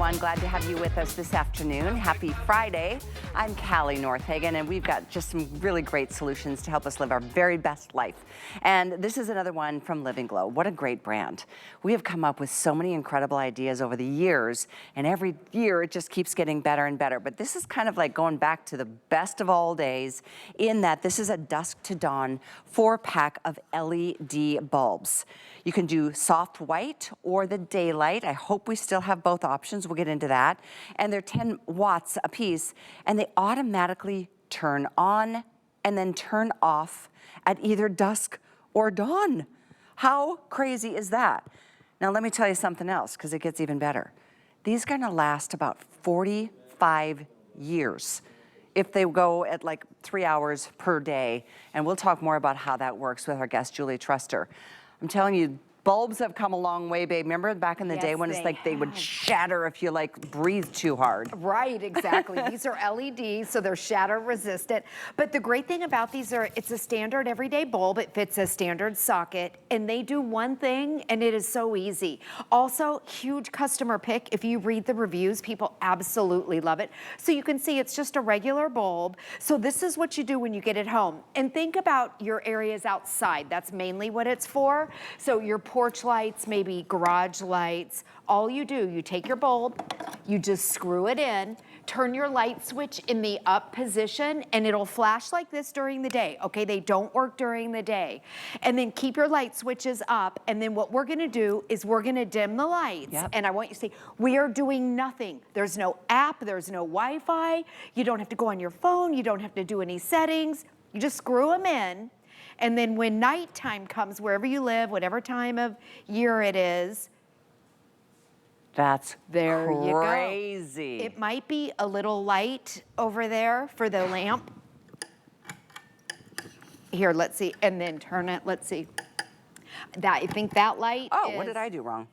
everyone. Glad to have you with us this afternoon. Happy Friday. I'm Callie Northagen, and we've got just some really great solutions to help us live our very best life. And this is another one from Living Glow. What a great brand. We have come up with so many incredible ideas over the years, and every year it just keeps getting better and better. But this is kind of like going back to the best of all days in that this is a dusk to dawn 4-pack of LED bulbs. You can do soft white or the daylight. I hope we still have both options. We'll get into that. And they're 10 watts a piece, and they automatically turn on and then turn off at either dusk or dawn. How crazy is that? Now let me tell you something else, because it gets even better. These are gonna last about 45 years if they go at like 3 hours per day. And we'll talk more about how that works with our guest, Julie Truster. I'm telling you, bulbs have come a long way, babe. Remember back in the day when it's like they would shatter if you like breathe too hard? Right, exactly. These are LEDs, so they're shatter resistant. But the great thing about these are it's a standard everyday bulb. It fits a standard socket, and they do one thing, and it is so easy. Also, huge customer pick. If you read the reviews, people absolutely love it. So you can see it's just a regular bulb. So this is what you do when you get it home. And think about your areas outside. That's mainly what it's for. So your porch lights, maybe garage lights. All you do, you take your bulb, you just screw it in, turn your light switch in the up position, and it'll flash like this during the day. Okay, they don't work during the day. And then keep your light switches up, and then what we're gonna do is we're gonna dim the lights. Yep. And I want you to see, we are doing nothing. There's no app, there's no Wi-Fi. You don't have to go on your phone, you don't have to do any settings. You just screw them in. And then when nighttime comes, wherever you live, whatever time of year it is, that's there you go. crazy. It might be a little light over there for the lamp. Here, let's see, and then turn it, let's see. That, I think that light is, what did I do wrong?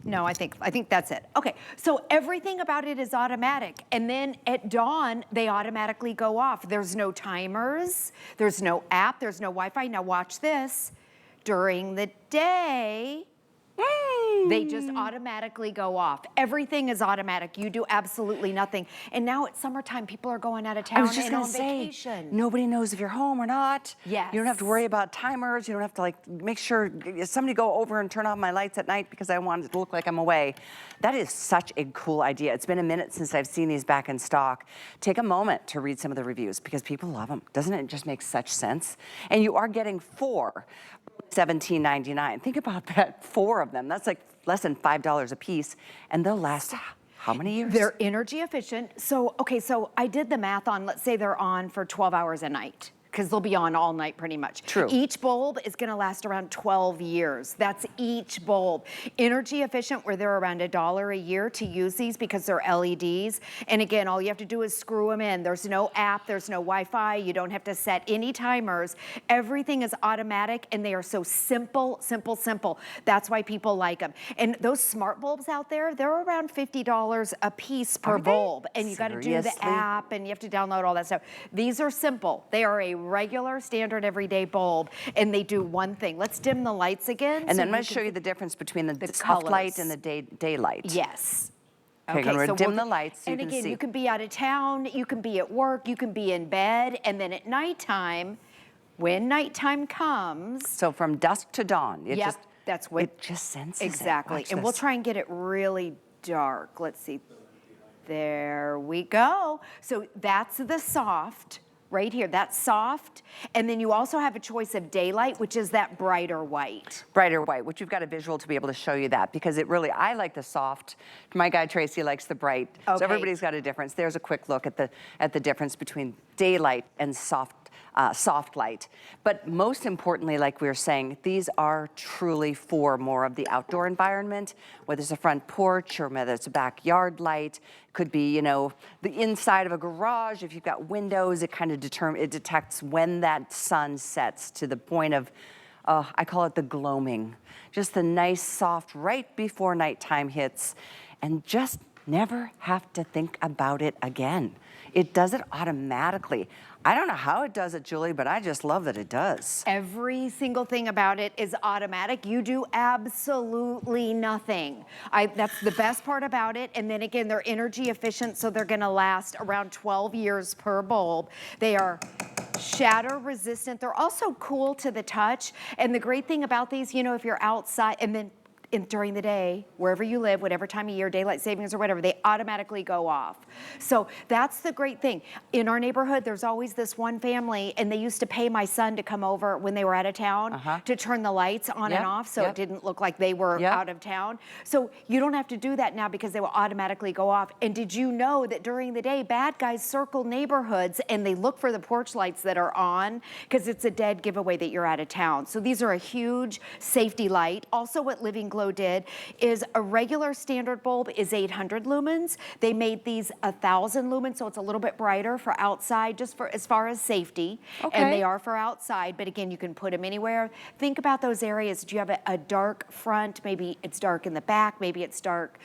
No, I think that's it. Okay, so everything about it is automatic. And then at dawn, they automatically go off. There's no timers, there's no app, there's no Wi-Fi. Now watch this. During the day, they just automatically go off. Everything is automatic. You do absolutely nothing. And now it's summertime. People are going out of town and on vacation. Nobody knows if you're home or not. Yes. You don't have to worry about timers. You don't have to like make sure somebody go over and turn off my lights at night because I want it to look like I'm away. That is such a cool idea. It's been a minute since I've seen these back in stock. Take a moment to read some of the reviews because people love them. Doesn't it just make such sense? And you are getting 4. $17.99. Think about that, 4 of them. That's like less than $5 a piece, and they'll last how many years? They're energy efficient. So, okay, so I did the math on, let's say they're on for 12 hours a night, because they'll be on all night pretty much. True. Each bulb is gonna last around 12 years. That's each bulb. Energy efficient, where they're around $1 a year to use these because they're LEDs. And again, all you have to do is screw them in. There's no app, there's no Wi-Fi. You don't have to set any timers. Everything is automatic, and they are so simple, simple, simple. That's why people like them. And those smart bulbs out there, they're around $50 a piece per bulb. And you gotta do the app, and you have to download all that stuff. These are simple. They are a regular standard everyday bulb, and they do one thing. Let's dim the lights again. And then I'm going to show you the difference between the soft light and the daylight. Yes. Okay, I'm going to dim the lights so you can see. And again, you can be out of town, you can be at work, you can be in bed, and then at nighttime, when nighttime comes. So from dusk to dawn. It just, that's what it just senses exactly. It. And we'll try and get it really dark. Let's see. There we go. So that's the soft. Right here, that's soft. And then you also have a choice of daylight, which is that brighter white. Brighter white, which you've got a visual to be able to show you that, because it really, I like the soft. My guy Tracy likes the bright. Okay. So everybody's got a difference. There's a quick look at the difference between daylight and soft light. But most importantly, like we were saying, these are truly for more of the outdoor environment, whether it's a front porch or whether it's a backyard light. Could be, you know, the inside of a garage. If you've got windows, it kind of detects when that sun sets to the point of, I call it the gloaming. Just the nice soft right before nighttime hits, and just never have to think about it again. It does it automatically. I don't know how it does it, Julie, but I just love that it does. Every single thing about it is automatic. You do absolutely nothing. That's the best part about it. And then again, they're energy efficient, so they're gonna last around 12 years per bulb. They are shatter resistant. They're also cool to the touch. And the great thing about these, you know, if you're outside and then during the day, wherever you live, whatever time of year, daylight savings or whatever, they automatically go off. So that's the great thing. In our neighborhood, there's always this one family, and they used to pay my son to come over when they were out of town to turn the lights on and off so it didn't look like they were out of town. So you don't have to do that now because they will automatically go off. And did you know that during the day, bad guys circle neighborhoods and they look for the porch lights that are on because it's a dead giveaway that you're out of town. So these are a huge safety light. Also, what Living Glow did is a regular standard bulb is 800 lumens. They made these 1,000 lumens, so it's a little bit brighter for outside, just for as far as safety. And they are for outside, but again, you can put them anywhere. Think about those areas. Do you have a dark front? Maybe it's dark in the back. Maybe it's dark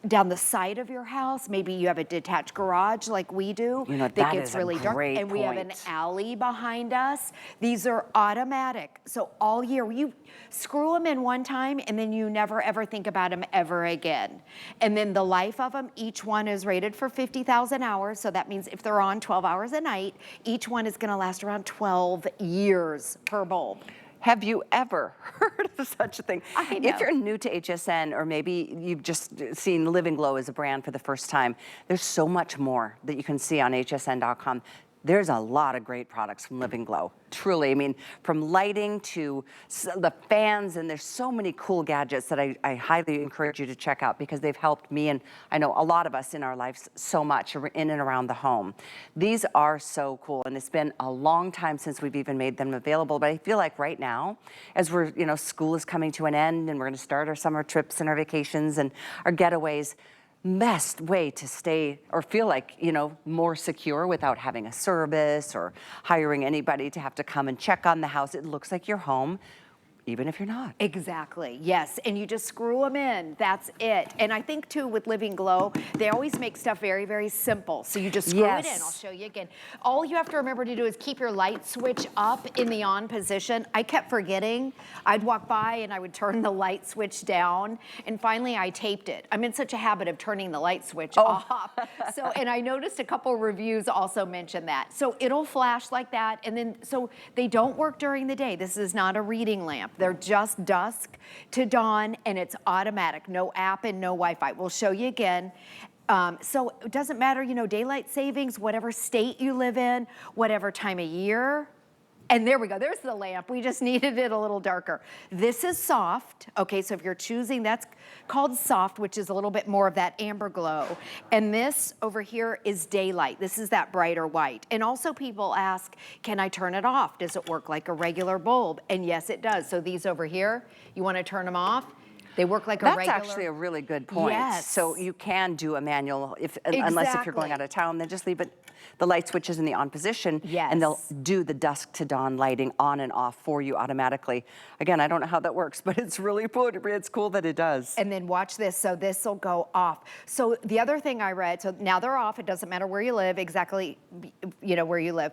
down the side of your house. Maybe you have a detached garage like we do. You know, that gets really dark. And we have an alley behind us. These are automatic. So all year, you screw them in one time and then you never ever think about them ever again. And then the life of them, each one is rated for 50,000 hours. So that means if they're on 12 hours a night, each one is gonna last around 12 years per bulb. Have you ever heard of such a thing? I know. If you're new to HSN, or maybe you've just seen Living Glow as a brand for the first time, there's so much more that you can see on hsn.com. There's a lot of great products from Living Glow, truly. I mean, from lighting to the fans, and there's so many cool gadgets that I highly encourage you to check out because they've helped me and I know a lot of us in our lives so much in and around the home. These are so cool, and it's been a long time since we've even made them available, but I feel like right now, as we're, you know, school is coming to an end and we're gonna start our summer trips and our vacations and our getaways, best way to stay or feel like, you know, more secure without having a service or hiring anybody to have to come and check on the house. It looks like you're home, even if you're not. Exactly, yes, and you just screw them in, that's it. And I think too with Living Glow, they always make stuff very, very simple. So you just screw it in, I'll show you again. All you have to remember to do is keep your light switch up in the on position. I kept forgetting. I'd walk by and I would turn the light switch down, and finally I taped it. I'm in such a habit of turning the light switch off. So, and I noticed a couple reviews also mentioned that. So it'll flash like that, and then, so they don't work during the day. This is not a reading lamp. They're just dusk to dawn, and it's automatic, no app and no Wi-Fi. We'll show you again. So it doesn't matter, you know, daylight savings, whatever state you live in, whatever time of year. And there we go, there's the lamp. We just needed it a little darker. This is soft, okay, so if you're choosing, that's called soft, which is a little bit more of that amber glow. And this over here is daylight. This is that brighter white. And also people ask, can I turn it off? Does it work like a regular bulb? And yes, it does. So these over here, you wanna turn them off? They work like a regular. That's actually a really good point. Yes. So you can do a manual, unless if you're going out of town, then just leave it, the light switches in the on position, and they'll do the dusk to dawn lighting on and off for you automatically. Again, I don't know how that works, but it's really it's cool that it does. And then watch this, so this will go off. So the other thing I read, so now they're off, it doesn't matter where you live, exactly, you know, where you live.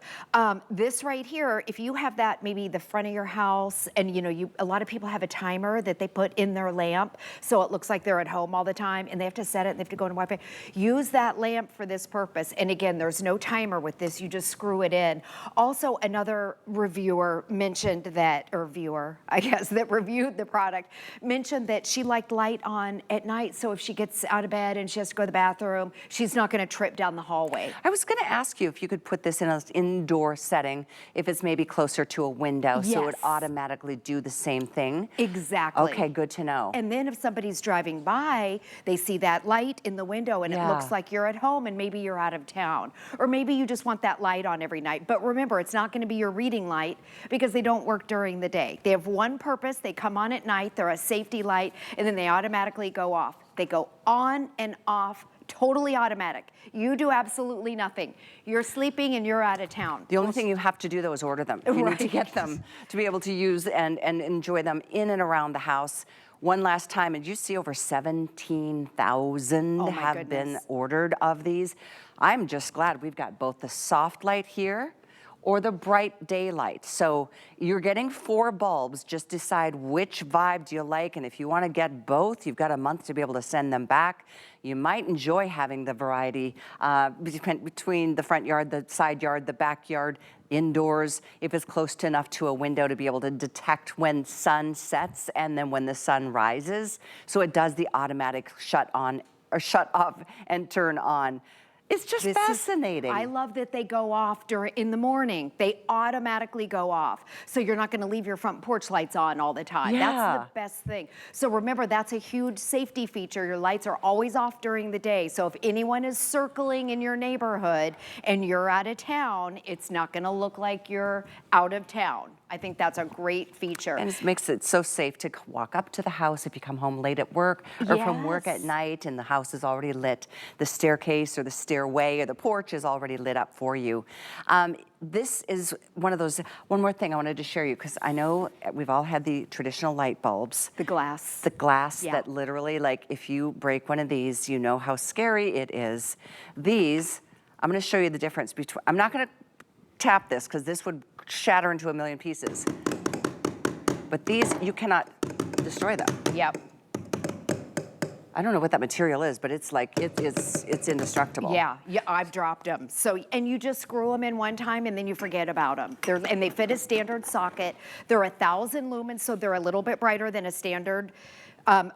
This right here, if you have that, maybe the front of your house, and you know, a lot of people have a timer that they put in their lamp, so it looks like they're at home all the time, and they have to set it, and they have to go into Wi-Fi. Use that lamp for this purpose. And again, there's no timer with this, you just screw it in. Also, another reviewer mentioned that, or viewer, I guess, that reviewed the product, mentioned that she liked light on at night, so if she gets out of bed and she has to go to the bathroom, she's not gonna trip down the hallway. I was gonna ask you if you could put this in an indoor setting, if it's maybe closer to a window, so it automatically do the same thing. Exactly. Okay, good to know. And then if somebody's driving by, they see that light in the window and it looks like you're at home and maybe you're out of town. Or maybe you just want that light on every night. But remember, it's not gonna be your reading light because they don't work during the day. They have one purpose, they come on at night, they're a safety light, and then they automatically go off. They go on and off, totally automatic. You do absolutely nothing. You're sleeping and you're out of town. The only thing you have to do though is order them. You need to get them to be able to use and enjoy them in and around the house one last time, and you see over 17,000 Oh my have been goodness. ordered of these. I'm just glad we've got both the soft light here or the bright daylight. So you're getting 4 bulbs. Just decide which vibe do you like, and if you want to get both, you've got a month to be able to send them back. You might enjoy having the variety between the front yard, the side yard, the backyard, indoors, if it's close to enough to a window to be able to detect when sun sets and then when the sun rises. So it does the automatic shut on or shut off and turn on. It's just fascinating. I love that they go off in the morning. They automatically go off. So you're not gonna leave your front porch lights on all the time. Yeah. That's the best thing. So remember, that's a huge safety feature. Your lights are always off during the day. So if anyone is circling in your neighborhood and you're out of town, it's not gonna look like you're out of town. I think that's a great feature. And it makes it so safe to walk up to the house if you come home late at work or from work at night and the house is already lit. The staircase or the stairway or the porch is already lit up for you. This is one of those, one more thing I wanted to share you, because I know we've all had the traditional light bulbs. The glass. The glass Yeah. that literally, like, if you break one of these, you know how scary it is. These, I'm gonna show you the difference between, I'm not gonna tap this because this would shatter into a million pieces. But these, you cannot destroy them. Yep. I don't know what that material is, but it's like, it's indestructible. Yeah, I've dropped them. So, and you just screw them in one time and then you forget about them. And they fit a standard socket. They're 1,000 lumens, so they're a little bit brighter than a standard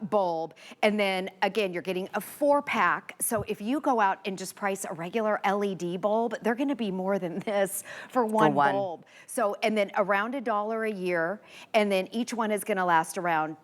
bulb. And then again, you're getting a 4-pack. So if you go out and just price a regular LED bulb, they're gonna be more than this for one bulb. So, and then around $1 a year, and then each one is gonna last around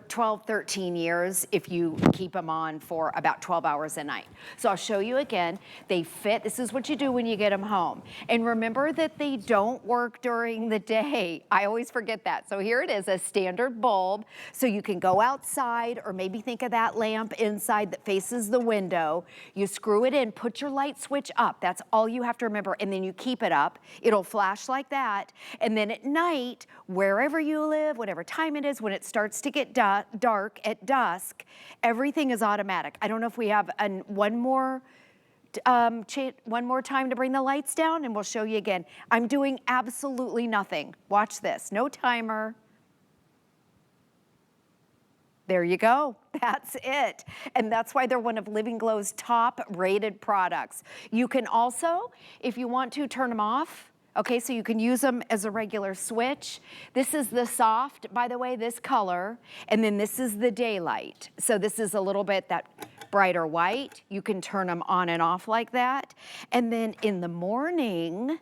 12, 13 years if you keep them on for about 12 hours a night. So I'll show you again. They fit. This is what you do when you get them home. And remember that they don't work during the day. I always forget that. So here it is, a standard bulb. So you can go outside, or maybe think of that lamp inside that faces the window. You screw it in, put your light switch up. That's all you have to remember. And then you keep it up. It'll flash like that. And then at night, wherever you live, whatever time it is, when it starts to get dark at dusk, everything is automatic. I don't know if we have one more time to bring the lights down, and we'll show you again. I'm doing absolutely nothing. Watch this, no timer. There you go, that's it. And that's why they're one of Living Glow's top rated products. You can also, if you want to, turn them off. Okay, so you can use them as a regular switch. This is the soft, by the way, this color, and then this is the daylight. So this is a little bit that brighter white. You can turn them on and off like that. And then in the morning,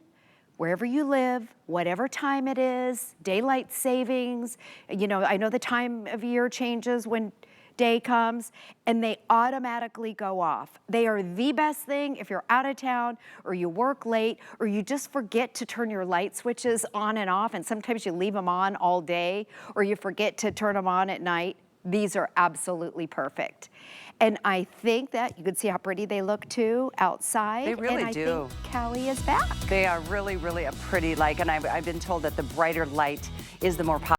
wherever you live, whatever time it is, daylight savings, you know, I know the time of year changes when day comes, and they automatically go off. They are the best thing if you're out of town or you work late or you just forget to turn your light switches on and off, and sometimes you leave them on all day or you forget to turn them on at night. These are absolutely perfect. And I think that you can see how pretty they look too outside. They really and do. I think Callie is back. They are really, really a pretty, like, and I've been told that the brighter light is the more